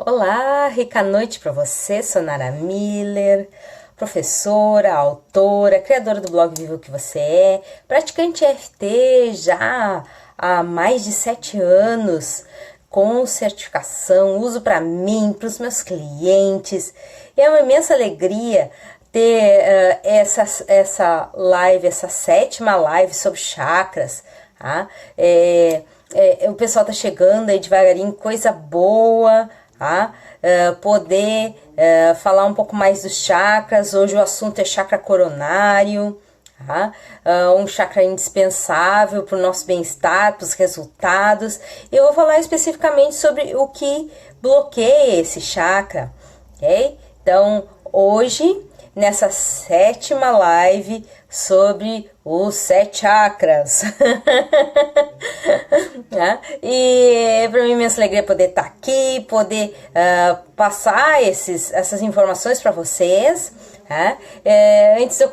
Olá, rica noite para você, sou Nara Miller, professora, autora, criadora do blog Viva o que Você É, praticante EFT já há mais de 7 anos, com certificação, uso para mim, para os meus clientes, e é uma imensa alegria ter essa live, essa 7ª live sobre chakras, tá? O pessoal tá chegando aí devagarinho, coisa boa, tá? Poder falar um pouco mais dos chakras. Hoje o assunto é chakra coronário, tá? Um chakra indispensável para o nosso bem-estar, para os resultados. Eu vou falar especificamente sobre o que bloqueia esse chakra, ok? Então, hoje, nessa 7ª live sobre os 7 chakras. E para mim, imensa alegria poder estar aqui, poder passar essas informações para vocês. Antes de eu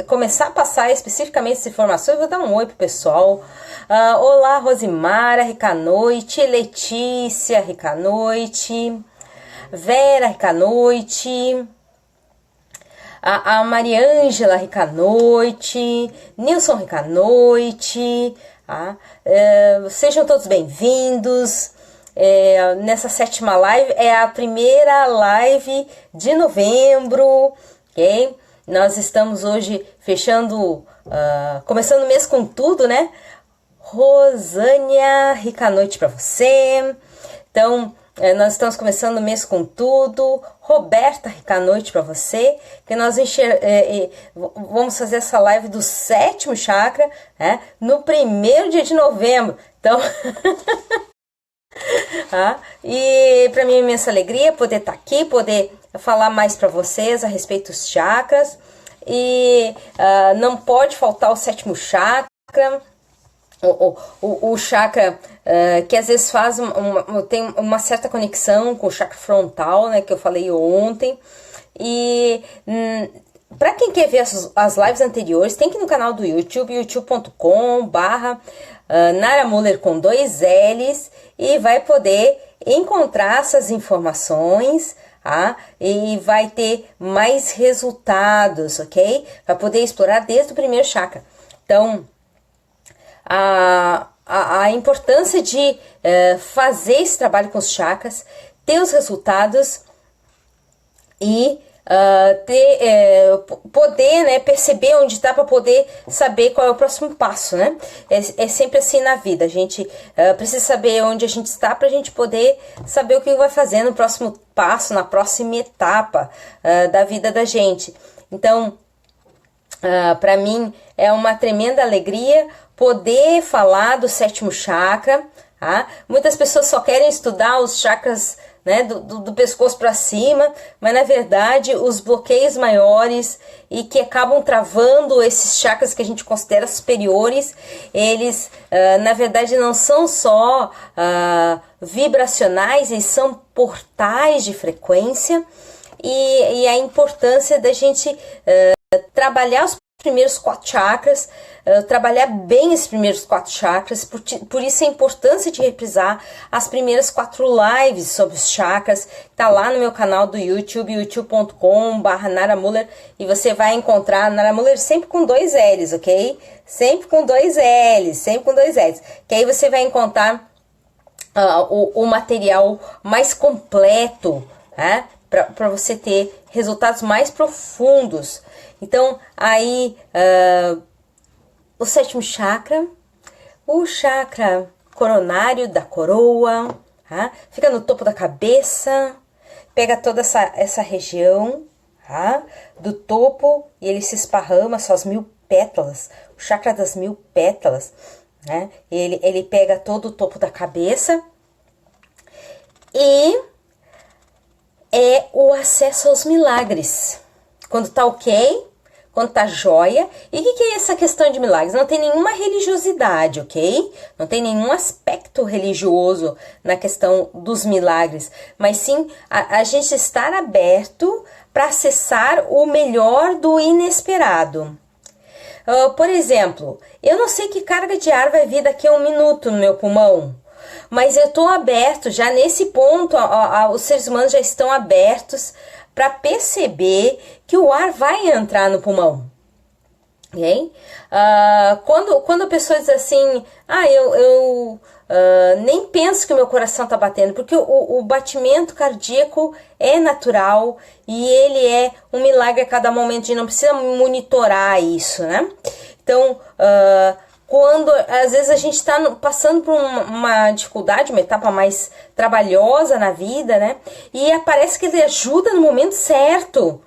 começar a passar especificamente essas informações, eu vou dar um oi pro pessoal. Olá, Rosimara, rica noite. Letícia, rica noite. Vera, rica noite. A Mariângela, rica noite. Nilson, rica noite. Sejam todos bem-vindos. Nessa 7ª live, é a primeira live de novembro, ok? Nós estamos hoje fechando, começando o mês com tudo, né? Rosânia, rica noite para você. Então, nós estamos começando o mês com tudo. Roberta, rica noite para você, que nós vamos fazer essa live do 7º chakra, no primeiro dia de novembro. Então, e para mim é imensa alegria poder estar aqui, poder falar mais para vocês a respeito dos chakras. E não pode faltar o 7º chakra. O chakra que às vezes tem uma certa conexão com o chakra frontal, né, que eu falei ontem. E para quem quer ver as lives anteriores, tem que ir no canal do YouTube, youtube.com/Nara Muller com 2 L's, e vai poder encontrar essas informações, e vai ter mais resultados, ok? Vai poder explorar desde o primeiro chakra. Então, a importância de fazer esse trabalho com os chakras, ter os resultados e poder, né, perceber onde está para poder saber qual é o próximo passo, né? É sempre assim na vida, a gente precisa saber onde a gente está para a gente poder saber o que vai fazer no próximo passo, na próxima etapa da vida da gente. Então, para mim é uma tremenda alegria poder falar do 7º chakra. Muitas pessoas só querem estudar os chakras, né, do pescoço para cima, mas na verdade os bloqueios maiores e que acabam travando esses chakras que a gente considera superiores, eles na verdade não são só vibracionais, eles são portais de frequência, e a importância da gente trabalhar os primeiros 4 chakras, trabalhar bem esses primeiros 4 chakras, por isso a importância de reprisar as primeiras 4 lives sobre os chakras. Tá lá no meu canal do YouTube, youtube.com/Nara Muller, e você vai encontrar Nara Muller sempre com 2 L's, ok? Sempre com 2 L's, que aí você vai encontrar o material mais completo, né? Para você ter resultados mais profundos. Então, aí, o 7º chakra, o chakra coronário da coroa, fica no topo da cabeça, pega toda essa região do topo e ele se esparrama, suas 1000 pétalas, o chakra das 1000 pétalas, né? Ele pega todo o topo da cabeça e é o acesso aos milagres. Quando tá ok, quando tá jóia. E o que é essa questão de milagres? Não tem nenhuma religiosidade, ok? Não tem nenhum aspecto religioso na questão dos milagres. Mas sim a gente estar aberto para acessar o melhor do inesperado. Por exemplo, eu não sei que carga de ar vai vir daqui a 1 minuto no meu pulmão. mas eu estou aberto, já nesse ponto, os seres humanos já estão abertos para perceber que o ar vai entrar no pulmão. Okay? Quando a pessoa diz assim, eu nem penso que o meu coração está batendo, porque o batimento cardíaco é natural e ele é um milagre a cada momento, a gente não precisa monitorar isso, né? Então, quando às vezes a gente está passando por uma dificuldade, uma etapa mais trabalhosa na vida, né? E parece que ele ajuda no momento certo.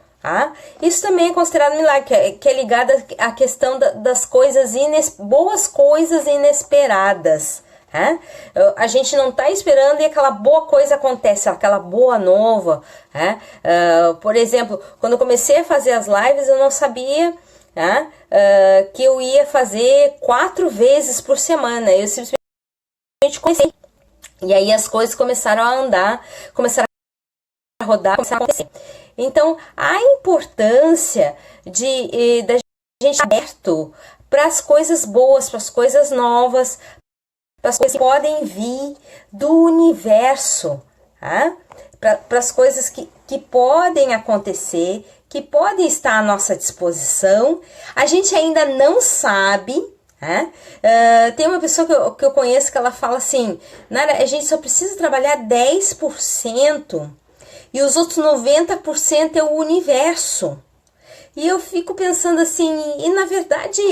Isso também é considerado milagre, que é ligado à questão das coisas boas coisas inesperadas. A gente não está esperando e aquela boa coisa acontece, aquela boa nova. Por exemplo, quando eu comecei a fazer as lives, eu não sabia que eu ia fazer 4 vezes por semana. Eu simplesmente comecei. E aí as coisas começaram a andar, começaram a rodar, começaram a acontecer. Então, a importância da gente estar aberto para as coisas boas, para as coisas novas, para as coisas que podem vir do universo, para as coisas que podem acontecer, que podem estar à nossa disposição. A gente ainda não sabe. Tem uma pessoa que eu conheço que ela fala assim, Nara, a gente só precisa trabalhar 10%. E os outros 90% é o universo. E eu fico pensando assim, e na verdade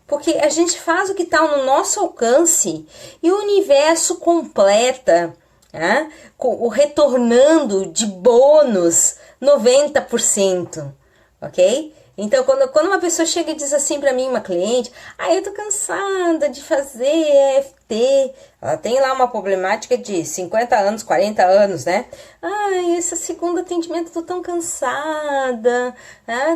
porque a gente faz o que está no nosso alcance e o universo completa, retornando de bônus 90%, ok? Então, quando uma pessoa chega e diz assim para mim, uma cliente, eu tô cansada de fazer EFT, ela tem lá uma problemática de 50 anos, 40 anos, né? Esse segundo atendimento, eu tô tão cansada,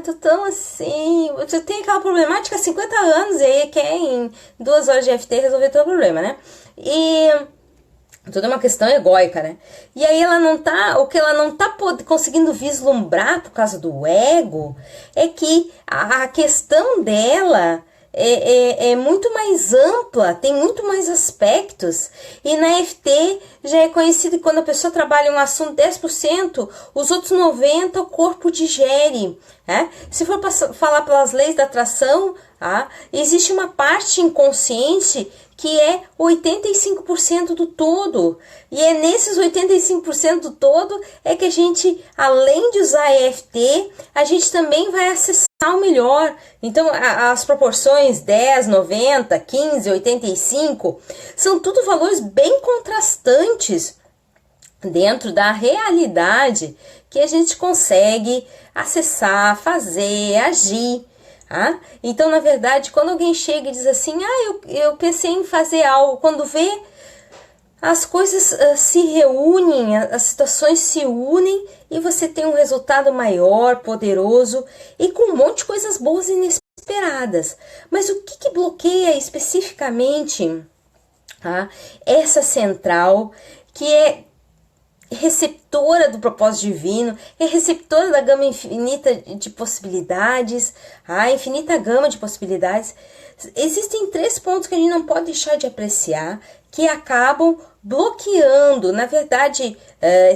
tô tão assim, você tem aquela problemática há 50 anos e aí quer em 2 horas de EFT resolver todo o problema, né? E tudo é uma questão egóica, né? E aí o que ela não tá conseguindo vislumbrar por causa do ego é que a questão dela é muito mais ampla, tem muito mais aspectos. E na EFT já é conhecido que quando a pessoa trabalha um assunto 10%, os outros 90% o corpo digere. Se for falar pelas leis da atração, existe uma parte inconsciente que é 85% do todo. E é nesses 85% do todo é que a gente, além de usar EFT, a gente também vai acessar o melhor. Então, as proporções 10, 90, 15, 85, são tudo valores bem contrastantes dentro da realidade que a gente consegue acessar, fazer, agir. Então, na verdade, quando alguém chega e diz assim, eu pensei em fazer algo, quando vê, as coisas se reúnem, as situações se unem e você tem um resultado maior, poderoso e com um monte de coisas boas e inesperadas. Mas o que bloqueia especificamente essa central que é receptora do propósito divino, é receptora da gama infinita de possibilidades, a infinita gama de possibilidades. Existem 3 pontos que a gente não pode deixar de apreciar, que acabam bloqueando. Na verdade,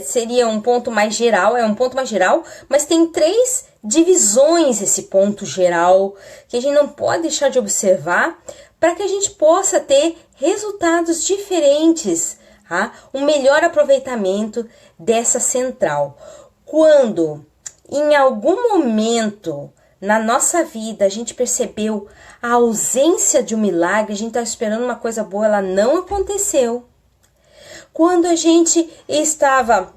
seria um ponto mais geral, mas tem 3 divisões esse ponto geral, que a gente não pode deixar de observar, para que a gente possa ter resultados diferentes, um melhor aproveitamento dessa central. Quando em algum momento na nossa vida a gente percebeu a ausência de um milagre, a gente está esperando uma coisa boa, ela não aconteceu. Quando a gente estava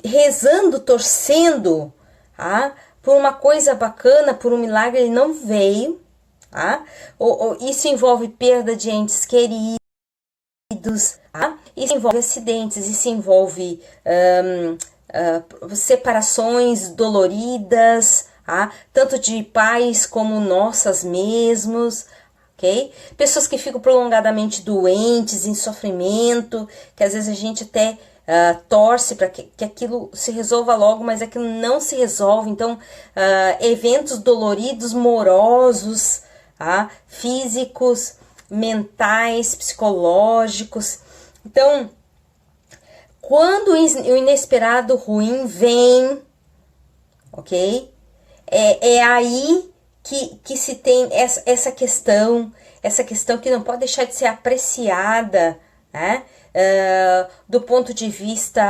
rezando, torcendo por uma coisa bacana, por um milagre, ele não veio. Isso envolve perda de entes queridos, isso envolve acidentes, isso envolve separações doloridas, tanto de pais como nossas mesmos, ok? Pessoas que ficam prolongadamente doentes, em sofrimento, que às vezes a gente até torce para que aquilo se resolva logo, mas aquilo não se resolve. Então, eventos doloridos, morosos, físicos, mentais, psicológicos. Então, quando o inesperado ruim vem, ok? É aí que se tem essa questão que não pode deixar de ser apreciada, né? Do ponto de vista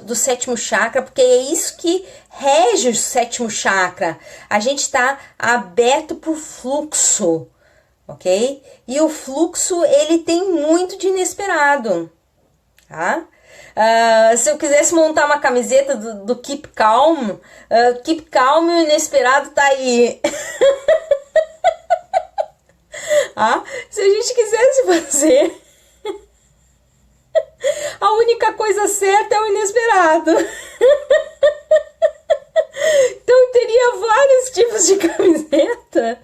do sétimo chakra, porque é isso que rege o sétimo chakra. A gente está aberto para o fluxo, ok? E o fluxo, ele tem muito de inesperado, tá? Se eu quisesse montar uma camiseta do Keep Calm, Keep Calm, o inesperado tá aí. Se a gente quisesse fazer, a única coisa certa é o inesperado. Então teria vários tipos de camiseta,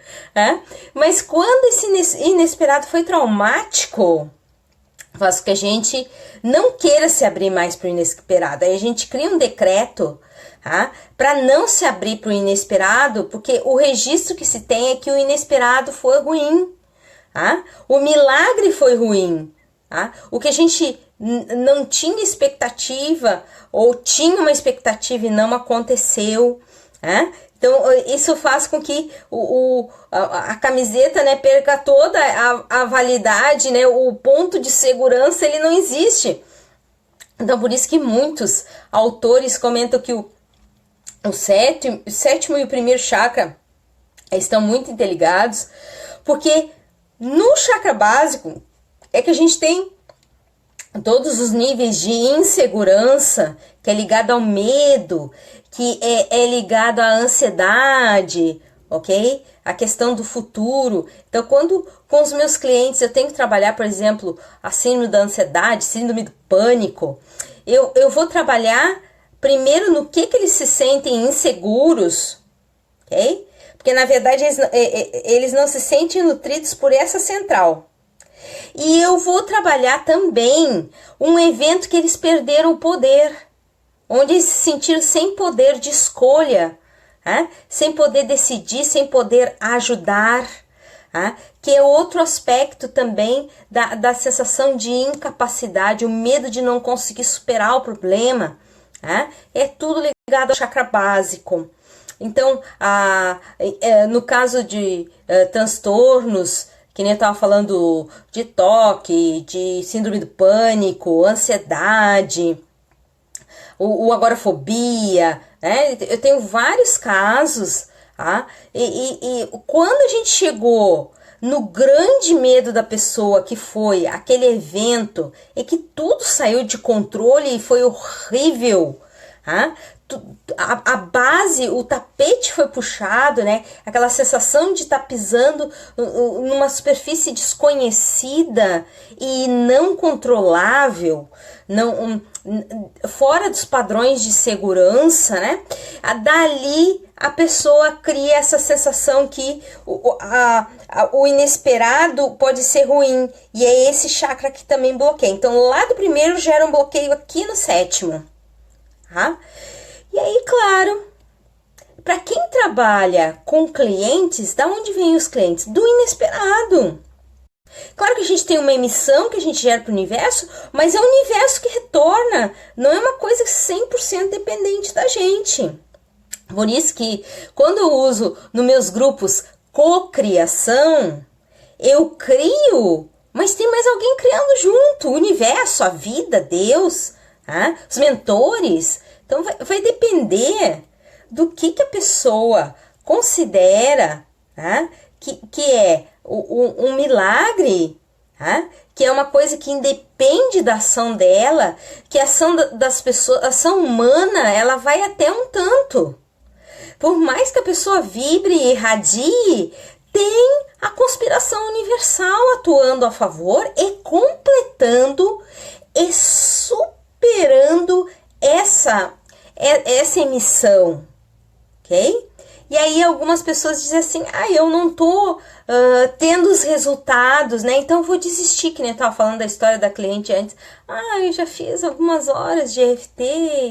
mas quando esse inesperado foi traumático, faz com que a gente não queira se abrir mais para o inesperado. Aí a gente cria um decreto para não se abrir para o inesperado, porque o registro que se tem é que o inesperado foi ruim, o milagre foi ruim, o que a gente não tinha expectativa ou tinha uma expectativa e não aconteceu, Então, isso faz com que a camiseta, né, perca toda a validade, né, o ponto de segurança, ele não existe. Então, por isso que muitos autores comentam que o sétimo e o primeiro chakra estão muito interligados, porque no chakra básico é que a gente tem todos os níveis de insegurança, que é ligado ao medo, que é ligado à ansiedade, ok? A questão do futuro. Então, quando com os meus clientes eu tenho que trabalhar, por exemplo, a síndrome da ansiedade, síndrome do pânico, eu vou trabalhar primeiro no que eles se sentem inseguros, ok? Porque, na verdade, eles não se sentem nutridos por essa central. E eu vou trabalhar também um evento que eles perderam o poder, onde eles se sentiram sem poder de escolha, sem poder decidir, sem poder ajudar, que é outro aspecto também da sensação de incapacidade, o medo de não conseguir superar o problema, é tudo ligado ao chakra básico. Então, no caso de transtornos, que nem eu estava falando de toque, de síndrome do pânico, ansiedade, o agorafobia, né? Eu tenho vários casos, e quando a gente chegou no grande medo da pessoa, que foi aquele evento em que tudo saiu de controle e foi horrível, a base, o tapete foi puxado, né? Aquela sensação de estar pisando numa superfície desconhecida e não controlável, fora dos padrões de segurança, né? Dali a pessoa cria essa sensação que o inesperado pode ser ruim, e é esse chakra que também bloqueia. Então, lá do primeiro gera um bloqueio aqui no sétimo, E aí, claro, para quem trabalha com clientes, da onde vêm os clientes? Do inesperado. Claro que a gente tem uma emissão que a gente gera para o universo, mas é o universo que retorna, não é uma coisa 100% dependente da gente. Por isso que quando eu uso nos meus grupos cocriação, eu crio, mas tem mais alguém criando junto, o universo, a vida, Deus, os mentores. Então, vai depender do que a pessoa considera que é um milagre, que é uma coisa que independe da ação dela, que a ação das pessoas, a ação humana, ela vai até um tanto. Por mais que a pessoa vibre e irradie, tem a conspiração universal atuando a favor e completando e superando essa emissão, ok? E aí algumas pessoas dizem assim, eu não tô tendo os resultados, né? Então eu vou desistir, que nem eu tava falando da história da cliente antes. Eu já fiz algumas horas de EFT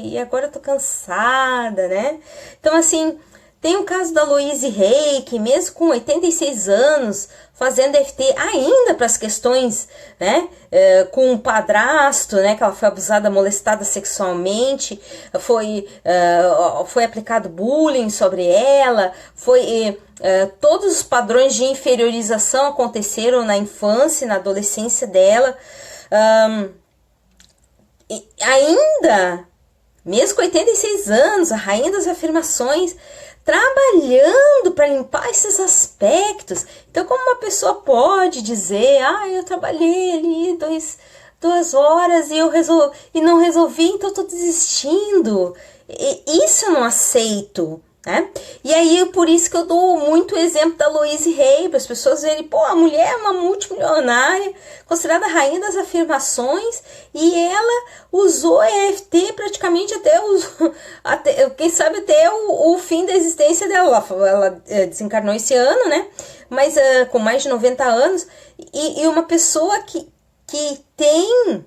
e agora eu tô cansada, né? Então assim, Tem o caso da Louise Hay, que mesmo com 86 anos, fazendo EFT ainda para as questões, né, com um padrasto, né, que ela foi abusada, molestada sexualmente, foi aplicado bullying sobre ela, todos os padrões de inferiorização aconteceram na infância e na adolescência dela. E ainda, mesmo com 86 anos, a rainha das afirmações, trabalhando para limpar esses aspectos. Então, como uma pessoa pode dizer, eu trabalhei ali 2 horas e não resolvi, então eu tô desistindo. Isso eu não aceito, né? E aí, por isso que eu dou muito o exemplo da Louise Hay, para as pessoas verem, a mulher é uma multimilionária, considerada a rainha das afirmações, e ela usou EFT praticamente quem sabe até o fim da existência dela. Ela desencarnou esse ano, né? Mas com mais de 90 anos, e uma pessoa que tem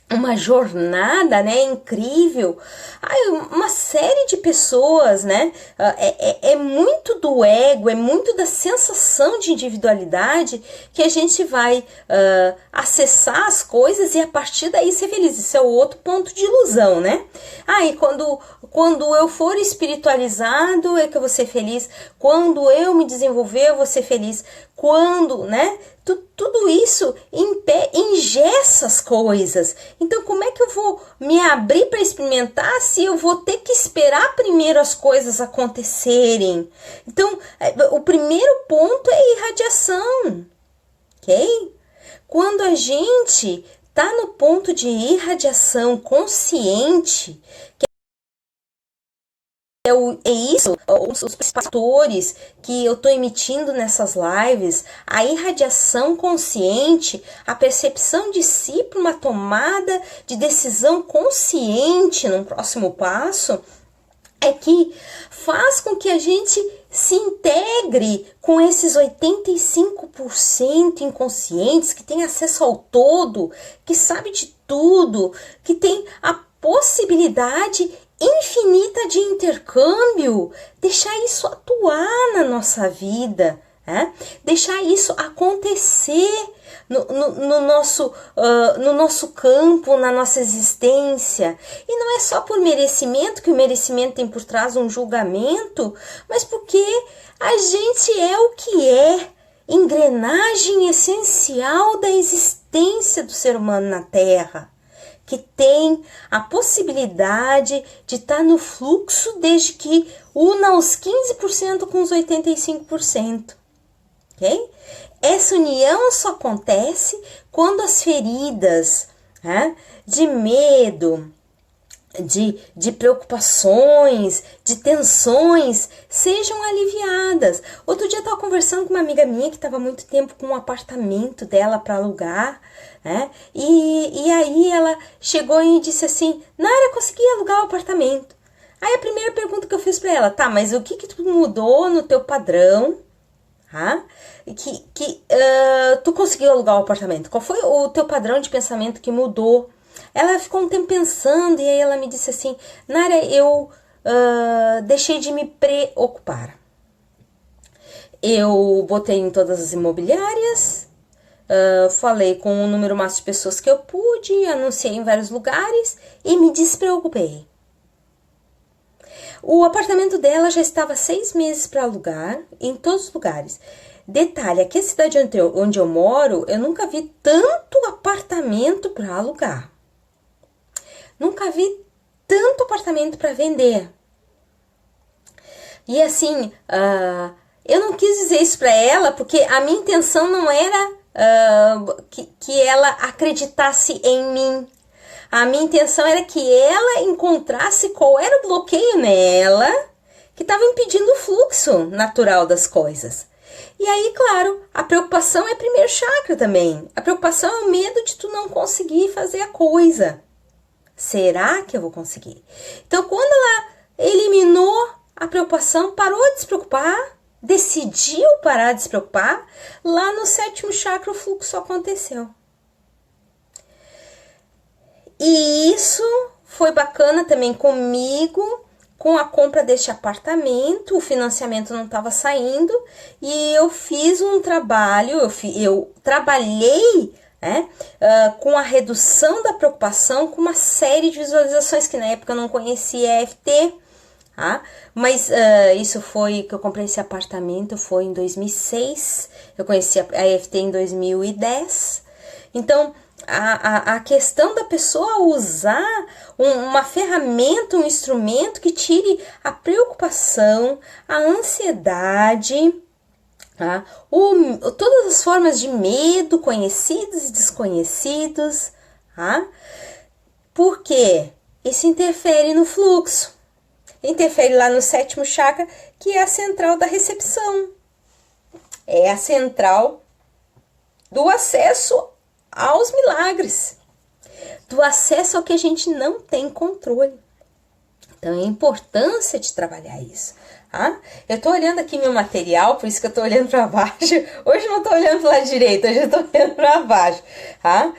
uma jornada, né, incrível. Uma série de pessoas, né, é muito do ego, é muito da sensação de individualidade que a gente vai acessar as coisas e a partir daí ser feliz. Isso é o outro ponto de ilusão, né? E quando eu for espiritualizado é que eu vou ser feliz, quando eu me desenvolver eu vou ser feliz, quando, né? Tudo isso engessa as coisas. Então, como é que eu vou me abrir para experimentar se eu vou ter que esperar primeiro as coisas acontecerem? Então, o primeiro ponto é irradiação, ok? Quando a gente está no ponto de irradiação consciente, é isso, os fatores que eu estou emitindo nessas lives, a irradiação consciente, a percepção de si para uma tomada de decisão consciente num próximo passo, é que faz com que a gente se integre com esses 85% inconscientes, que tem acesso ao todo, que sabe de tudo, que tem a possibilidade infinita de intercâmbio, deixar isso atuar na nossa vida, né? Deixar isso acontecer no nosso campo, na nossa existência. E não é só por merecimento, que o merecimento tem por trás um julgamento, mas porque a gente é o que é, engrenagem essencial da existência do ser humano na Terra, que tem a possibilidade de estar no fluxo desde que una os 15% com os 85%, ok? Essa união só acontece quando as feridas, né, de medo, de preocupações, de tensões, sejam aliviadas. Outro dia eu estava conversando com uma amiga minha que estava muito tempo com um apartamento dela para alugar, né? E aí ela chegou e disse assim, Nara, consegui alugar o apartamento. Aí a primeira pergunta que eu fiz para ela, tá, mas o que tu mudou no teu padrão, que tu conseguiu alugar o apartamento? Qual foi o teu padrão de pensamento que mudou? Ela ficou um tempo pensando e aí ela me disse assim, Nara, eu deixei de me preocupar. Eu botei em todas as imobiliárias, falei com o número máximo de pessoas que eu pude, anunciei em vários lugares e me despreocupei. O apartamento dela já estava 6 meses para alugar em todos os lugares. Detalhe, aqui a cidade onde eu moro, eu nunca vi tanto apartamento para alugar. Nunca vi tanto apartamento para vender. E assim, eu não quis dizer isso para ela, porque a minha intenção não era que ela acreditasse em mim. A minha intenção era que ela encontrasse qual era o bloqueio nela que estava impedindo o fluxo natural das coisas. E aí, claro, a preocupação é primeiro chakra também. A preocupação é o medo de tu não conseguir fazer a coisa. Será que eu vou conseguir? Então, quando ela eliminou a preocupação, parou de se preocupar, decidiu parar de se preocupar, lá no 7º chakra o fluxo aconteceu. E isso foi bacana também comigo, com a compra deste apartamento, o financiamento não estava saindo e eu fiz um trabalho, eu trabalhei, né, com a redução da preocupação, com uma série de visualizações que na época eu não conhecia EFT, tá? Mas isso foi que eu comprei esse apartamento, foi em 2006, eu conheci a EFT em 2010, então a questão da pessoa usar uma ferramenta, um instrumento que tire a preocupação, a ansiedade, tá? Todas as formas de medo, conhecidos e desconhecidos, tá? Porque isso interfere no fluxo, interfere lá no 7º chakra, que é a central da recepção, é a central do acesso aos milagres, do acesso ao que a gente não tem controle. Então, é a importância de trabalhar isso. Tá? Eu tô olhando aqui meu material, por isso que eu tô olhando para baixo. Hoje eu não tô olhando para lado direito, hoje eu tô olhando para baixo. Tá?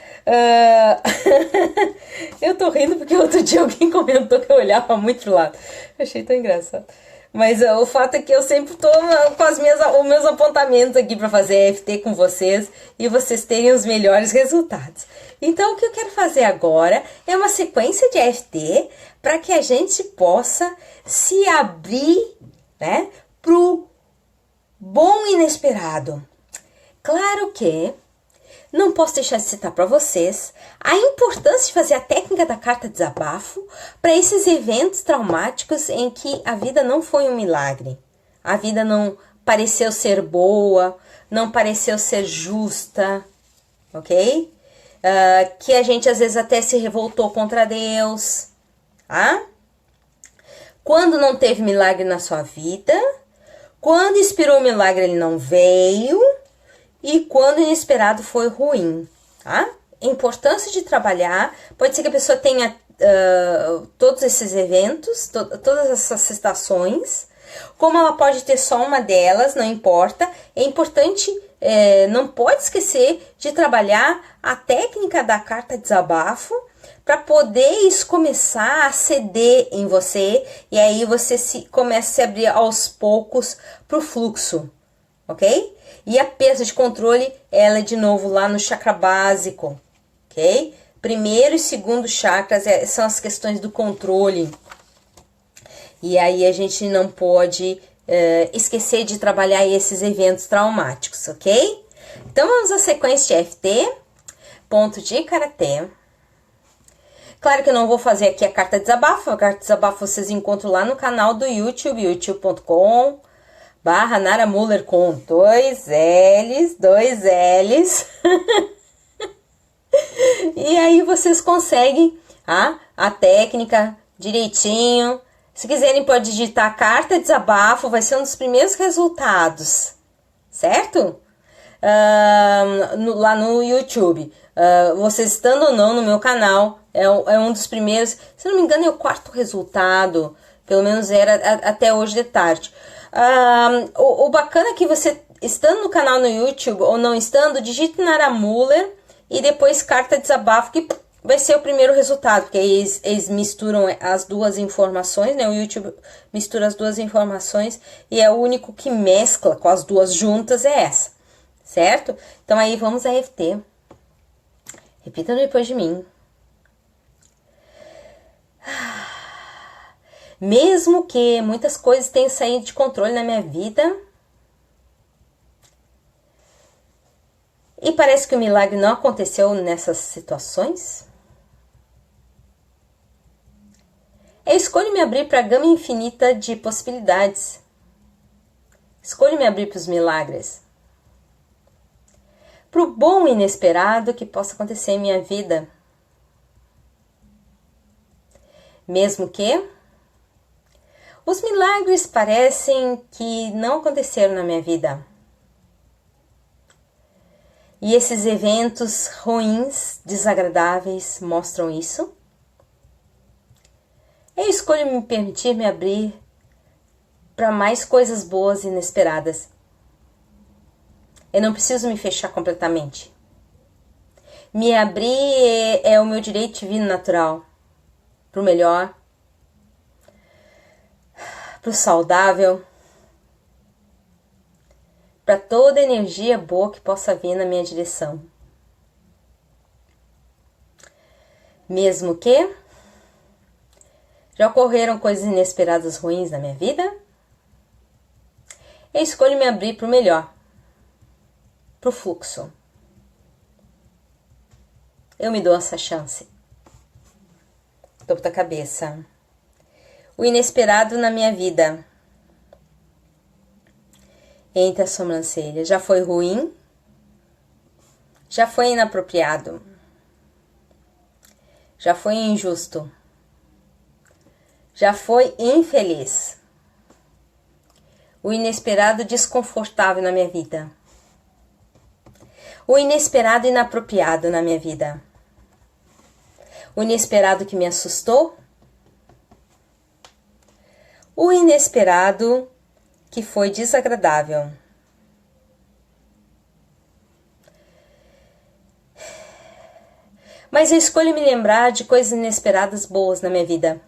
Eu tô rindo porque outro dia alguém comentou que eu olhava muito pro lado. Eu achei tão engraçado. Mas o fato é que eu sempre tô com os meus apontamentos aqui para fazer EFT com vocês e vocês terem os melhores resultados. Então, o que eu quero fazer agora é uma sequência de EFT para que a gente possa se abrir, né, pro bom inesperado. Claro que não posso deixar de citar para vocês a importância de fazer a técnica da carta desabafo para esses eventos traumáticos em que a vida não foi um milagre. A vida não pareceu ser boa, não pareceu ser justa, ok? Que a gente às vezes até se revoltou contra Deus, tá? Quando não teve milagre na sua vida, quando inspirou o milagre ele não veio, e quando o inesperado foi ruim, tá? A importância de trabalhar, pode ser que a pessoa tenha todos esses eventos, todas essas situações, como ela pode ter só uma delas, não importa, é importante, não pode esquecer de trabalhar a técnica da carta desabafo, para poder isso começar a ceder em você, e aí você começa a se abrir aos poucos para o fluxo, ok? E a perda de controle, ela é de novo lá no chakra básico, ok? Primeiro e segundo chakras são as questões do controle. E aí a gente não pode esquecer de trabalhar esses eventos traumáticos, ok? Então vamos à sequência de EFT, ponto de karatê. Claro que eu não vou fazer aqui a carta desabafo, a carta desabafo vocês encontram lá no canal do YouTube, youtube.com/Nara Muller com 2 L's. E aí vocês conseguem a técnica direitinho. Se quiserem pode digitar carta desabafo, vai ser um dos primeiros resultados, certo? Lá no YouTube. Vocês estando ou não no meu canal, é um dos primeiros, se não me engano é o 4º resultado, pelo menos era até hoje de tarde. O bacana é que você, estando no canal no YouTube ou não estando, digite Nara Muller e depois carta desabafo, que vai ser o primeiro resultado, porque eles misturam as duas informações, né? O YouTube mistura as duas informações e é o único que mescla com as duas juntas, é essa, certo? Então aí vamos a EFT. Repitam depois de mim. Mesmo que muitas coisas tenham saído de controle na minha vida, e parece que o milagre não aconteceu nessas situações, eu escolho me abrir para a gama infinita de possibilidades. Escolho me abrir para os milagres, para o bom e inesperado que possa acontecer em minha vida. Mesmo que os milagres parecem que não aconteceram na minha vida. E esses eventos ruins, desagradáveis, mostram isso. Eu escolho me permitir me abrir para mais coisas boas e inesperadas. Eu não preciso me fechar completamente. Me abrir é o meu direito divino natural, para o melhor. para o saudável, para toda energia boa que possa vir na minha direção. Mesmo que já ocorreram coisas inesperadas ruins na minha vida, eu escolho me abrir para o melhor, para o fluxo. Eu me dou essa chance. Topo da cabeça. O inesperado na minha vida. Entre as sobrancelhas. Já foi ruim? Já foi inapropriado? Já foi injusto? Já foi infeliz? O inesperado desconfortável na minha vida. O inesperado inapropriado na minha vida. O inesperado que me assustou. O inesperado que foi desagradável. Mas eu escolho me lembrar de coisas inesperadas boas na minha vida.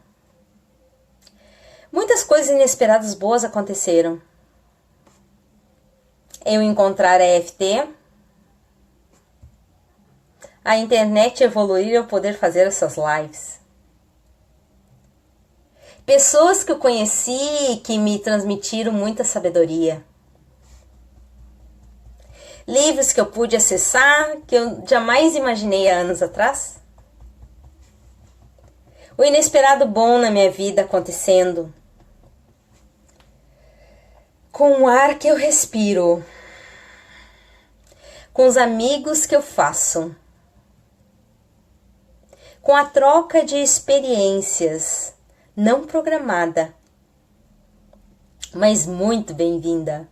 Muitas coisas inesperadas boas aconteceram. Eu encontrar a EFT, a internet evoluir e eu poder fazer essas lives. Pessoas que eu conheci que me transmitiram muita sabedoria. Livros que eu pude acessar que eu jamais imaginei há anos atrás. O inesperado bom na minha vida acontecendo. Com o ar que eu respiro. Com os amigos que eu faço. Com a troca de experiências não programada, mas muito bem-vinda.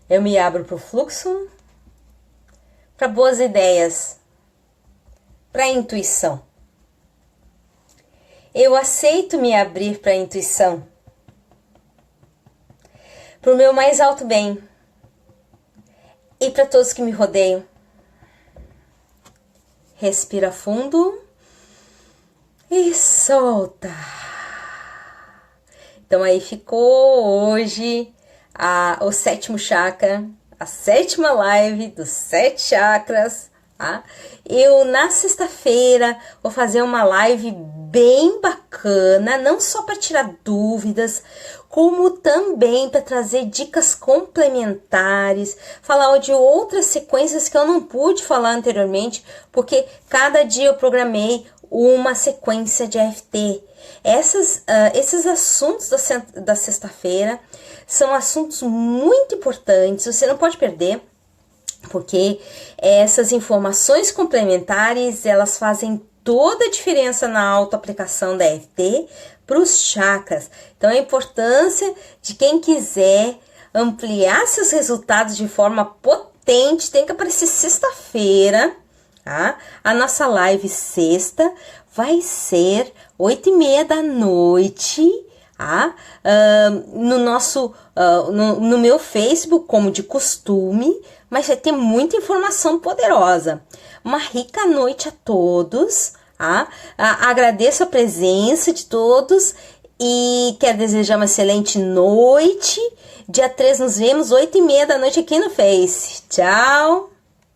Eu me abro para o fluxo, para boas ideias, para a intuição. Eu aceito me abrir para a intuição, para o meu mais alto bem e para todos que me rodeiam. Respira fundo e solta. Então aí ficou hoje o sétimo chakra, a sétima live dos 7 chakras. Tá? Eu na sexta-feira vou fazer uma live bem bacana, não só para tirar dúvidas, como também para trazer dicas complementares, falar de outras sequências que eu não pude falar anteriormente, porque cada dia eu programei uma sequência de EFT. Esses assuntos da sexta-feira são assuntos muito importantes, você não pode perder, porque essas informações complementares, elas fazem toda a diferença na autoaplicação da EFT para os chakras. Então, a importância de quem quiser ampliar seus resultados de forma potente, tem que aparecer sexta-feira, tá? A nossa live sexta vai ser 8h30 da noite, tá? No meu Facebook, como de costume, mas vai ter muita informação poderosa. Uma rica noite a todos, tá? Agradeço a presença de todos e quero desejar uma excelente noite. Dia 3 nos vemos, 8h30 da noite aqui no Face. Tchau!